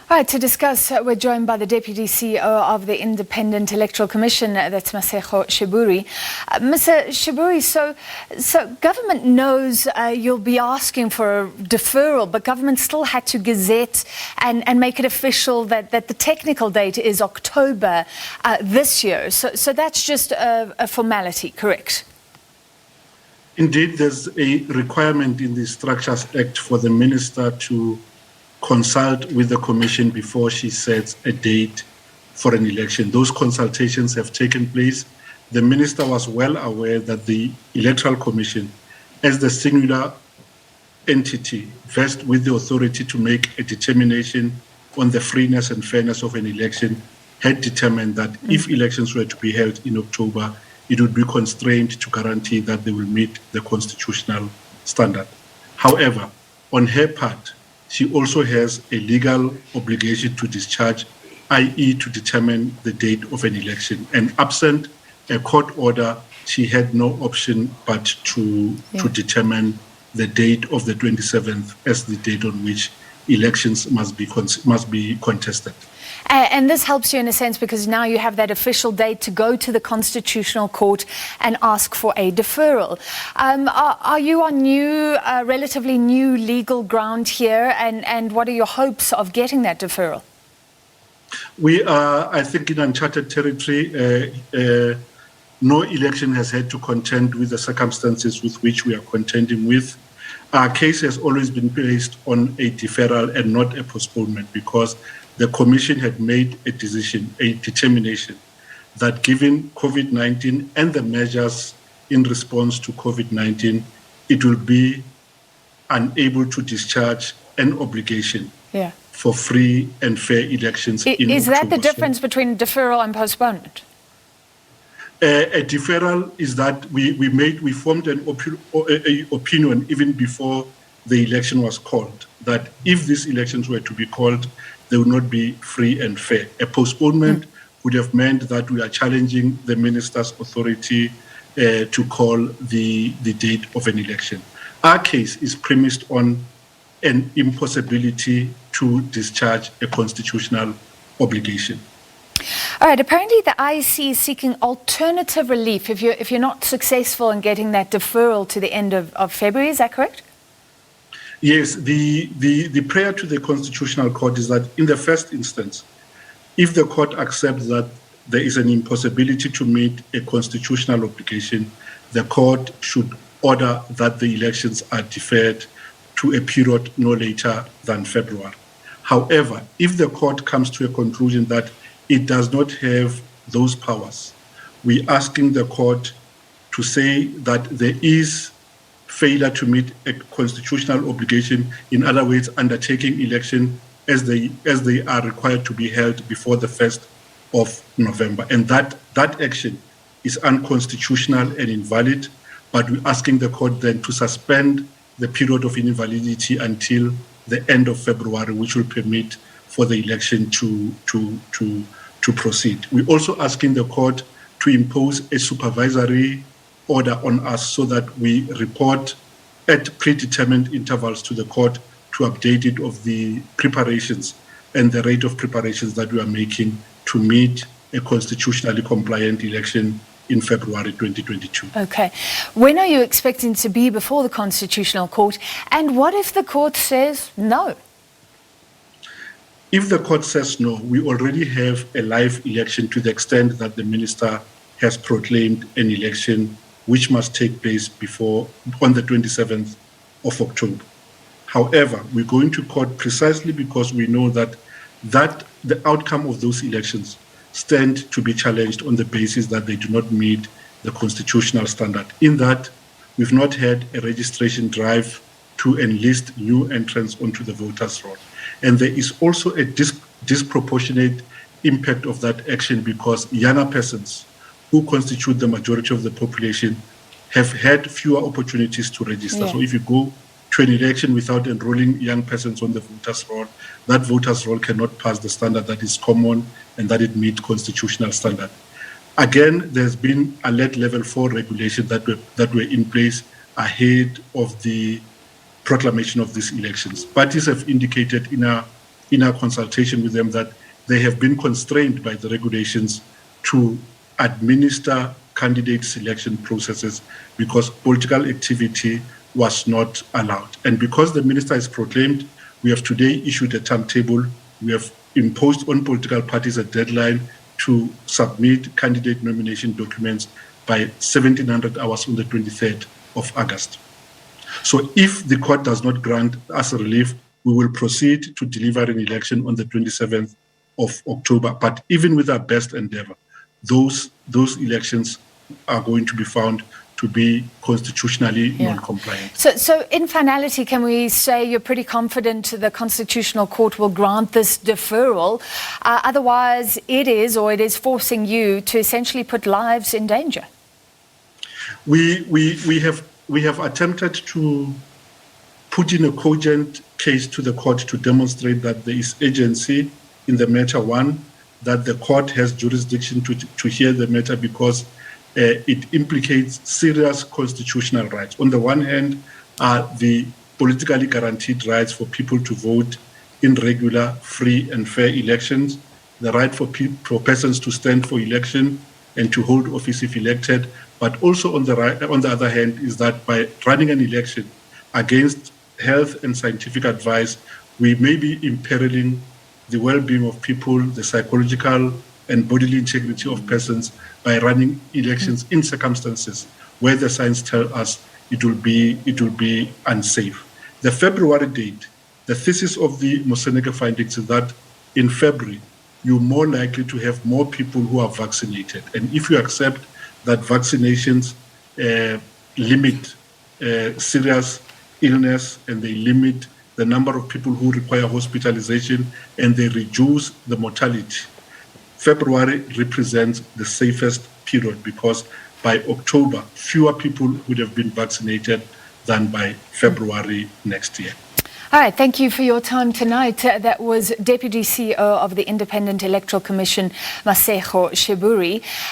All right, to discuss, we're joined by the Deputy CEO of the Independent Electoral Commission, that's Masego Sheburi. Mr. Sheburi, so government knows you'll be asking for a deferral, but government still had to gazette and make it official that the technical date is October this year. So that's just a formality, correct? Indeed, there's a requirement in the Structures Act for the minister to consult with the commission before she sets a date for an election. Those consultations have taken place. The minister was well aware that the Electoral Commission, as the singular entity vested with the authority to make a determination on the freeness and fairness of an election, had determined that if elections were to be held in October, it would be constrained to guarantee that they will meet the constitutional standard. However, on her part, she also has a legal obligation to discharge, i.e. to determine the date of an election. And absent a court order, she had no option but to determine the date of the 27th as the date on which elections must be contested. And this helps you in a sense because now you have that official date to go to the Constitutional Court and ask for a deferral. Are you on relatively new legal ground here, and what are your hopes of getting that deferral? We are, I think, in uncharted territory. No election has had to contend with the circumstances with which we are contending with. Our case has always been based on a deferral and not a postponement because the Commission had made a determination that given COVID-19 and the measures in response to COVID-19, it will be unable to discharge an obligation for free and fair elections in October. Is that the difference between deferral and postponement? A deferral is that we formed an opinion even before the election was called, that if these elections were to be called, they would not be free and fair. A postponement would have meant that we are challenging the minister's authority to call the date of an election. Our case is premised on an impossibility to discharge a constitutional obligation. All right, apparently the IEC is seeking alternative relief if you're not successful in getting that deferral to the end of February, is that correct? Yes, the prayer to the Constitutional Court is that in the first instance, if the court accepts that there is an impossibility to meet a constitutional obligation, the court should order that the elections are deferred to a period no later than February. However, if the court comes to a conclusion that it does not have those powers, we're asking the court to say that there is failure to meet a constitutional obligation, in other words, undertaking election as they are required to be held before the 1st of November. And that action is unconstitutional and invalid, but we're asking the court then to suspend the period of invalidity until the end of February, which will permit for the election to proceed. We're also asking the court to impose a supervisory order on us so that we report at predetermined intervals to the court to update it of the preparations and the rate of preparations that we are making to meet a constitutionally compliant election in February 2022. Okay. When are you expecting to be before the Constitutional Court? And what if the court says no? If the court says no, we already have a live election to the extent that the minister has proclaimed an election which must take place on the 27th of October. However, we're going to court precisely because we know that the outcome of those elections stand to be challenged on the basis that they do not meet the constitutional standard. In that, we've not had a registration drive to enlist new entrants onto the voters' roll. And there is also a disproportionate impact of that action because younger persons who constitute the majority of the population have had fewer opportunities to register. Yeah. So if you go to an election without enrolling young persons on the voters' roll, that voters' roll cannot pass the standard that is common and that it meets constitutional standard. Again, there's been alert level 4 regulation that were in place ahead of the proclamation of these elections. Parties have indicated in a in our consultation with them that they have been constrained by the regulations to administer candidate selection processes because political activity was not allowed. And because the minister has proclaimed, we have today issued a timetable. We have imposed on political parties a deadline to submit candidate nomination documents by 1700 hours on the 23rd of August. So if the court does not grant us a relief, we will proceed to deliver an election on the 27th of October. But even with our best endeavor, those elections are going to be found to be constitutionally non-compliant. So in finality, can we say you're pretty confident the Constitutional Court will grant this deferral? Otherwise, it is forcing you to essentially put lives in danger. We have attempted to put in a cogent case to the court to demonstrate that there is agency in the matter. One, that the court has jurisdiction to hear the matter because it implicates serious constitutional rights. On the one hand, are the politically guaranteed rights for people to vote in regular, free and fair elections, the right for persons to stand for election and to hold office if elected, but also on the other hand is that by running an election against health and scientific advice, we may be imperiling the well-being of people, the psychological and bodily integrity of persons by running elections in circumstances where the science tells us it will be unsafe. The February date, the thesis of the Masego findings is that in February, you're more likely to have more people who are vaccinated. And if you accept that vaccinations limit serious illness and they limit the number of people who require hospitalization and they reduce the mortality, February represents the safest period because by October, fewer people would have been vaccinated than by February next year. All right, thank you for your time tonight. That was Deputy CEO of the Independent Electoral Commission, Masego Sheburi.